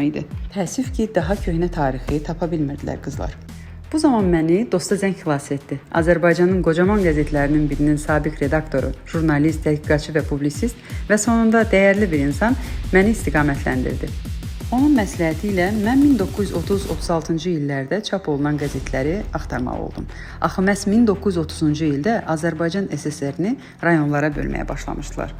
idi. Təəssüf ki, daha köhnə tarixi tapa bilmirdilər qızlar. Bu zaman məni dosta zəng xilas etdi. Azərbaycanın qocaman qəzetlərinin birinin sabiq redaktoru, jurnalist, tədqiqatçı və publisist və sonunda dəyərli bir insan məni istiqamətləndirdi. Onun məsləhəti ilə mən 1930-36-cı illərdə çap olunan qəzetləri axtarmalı oldum. Axı məhz 1930-cu ildə Azərbaycan SSR-ni rayonlara bölməyə başlamışdılar.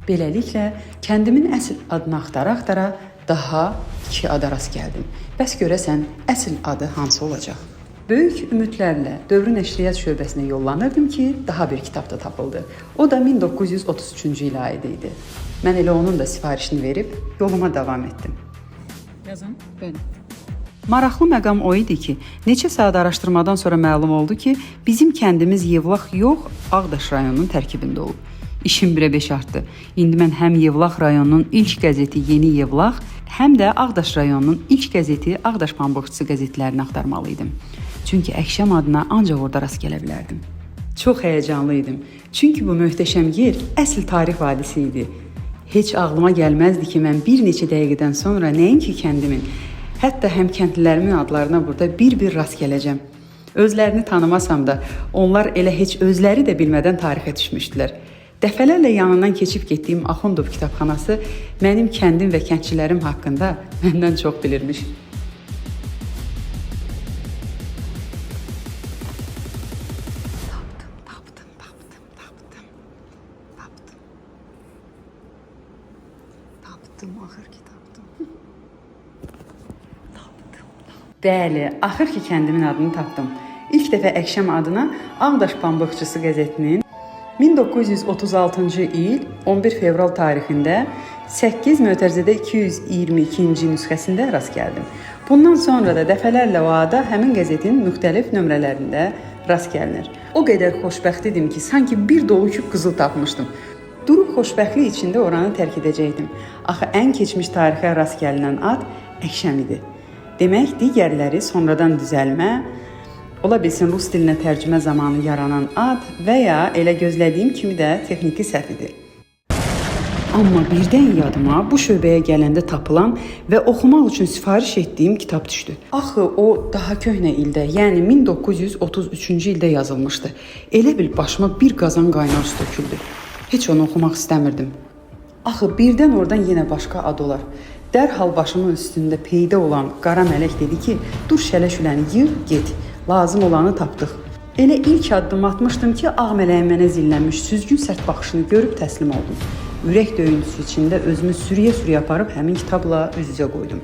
Beləliklə, kəndimin əsl adını axtara-axtara daha 2 ada rast gəldim. Bəs görəsən, əsl adı hansı olacaq? Böyük ümidlərlə Dövrün Nəşriyyat şöbəsinə yollanırdım ki, daha bir kitab da tapıldı. O da 1933-cü ilə aid idi. Mən elə onun da sifarişini verib yoluma davam etdim. Yazın. Bəli. Maraqlı məqam o idi ki, neçə saat araşdırmadan sonra məlum oldu ki, bizim kəndimiz Yevlax yox, Ağdaş rayonunun tərkibində olub. İşim 1-ə 5 artdı. İndi mən həm Yevlax rayonunun ilk qəzeti Yeni Yevlax, həm də Ağdaş rayonunun ilk qəzeti Ağdaş Pambıqçısı qəzetlərini axtarmalı idim. Çünki Əkşəm adına ancaq orada rast gələ bilərdim. Çox həyəcanlı idim. Çünki bu möhtəşəm yer əsl tarix vadisi idi. Heç ağlıma gəlməzdi ki, mən bir neçə dəqiqədən sonra nəinki kəndimin, hətta həm kəndlilərimin adlarına burada bir-bir rast gələcəm. Özlərini tanımasam da, onlar elə heç özləri də bilmədən tarixə düşmüşdülər. Dəfələrlə yanından keçib getdiyim Axundov kitabxanası mənim kəndim və kəndçilərim haqqında məndən çox bilirmiş. Tapdım, axır ki tapdım. Bəli, axır ki kəndimin adını tapdım. İlk dəfə Əkşəm adına Ağdaş Pambıqçısı qəzetinin 1936-cı il 11 fevral tarixində 8 mötərizədə 222-ci nüsxəsində rast gəldim. Bundan sonra da dəfələrlə o ada həmin qəzetin müxtəlif nömrələrində rast gəlinir. O qədər xoşbəxt idim ki, sanki bir dolu küp qızıl tapmışdım. Durub xoşbəxtlik içində oranı tərk edəcəkdim. Axı ən keçmiş tarixə rast gəlinən ad Əkşəm idi. Demək, digərləri sonradan düzəlmə, ola bilsin rus dilinə tərcümə zamanı yaranan ad və ya elə gözlədiyim kimi də texniki səhv idi. Amma birdən yadıma bu şöbəyə gələndə tapılan və oxumaq üçün sifariş etdiyim kitab düşdü. Axı o daha köhnə ildə, yəni 1933-cü ildə yazılmışdı. Elə bil başıma bir qazan qaynar su töküldü. Heç onu oxumaq istəmirdim. Axı birdən oradan yenə başqa ad olar. Dərhal başımın üstündə peyda olan qara mələk dedi ki, dur şələ-şüləni yığ, get. Lazım olanı tapdıq. Elə ilk addım atmışdım ki, ağ mələyin mənə zillənmiş süzgün sərt baxışını görüb təslim oldum. Ürək döyüntüsü içində özümü sürüyə-sürüyə aparıb həmin kitabla üz-üzə qoydum.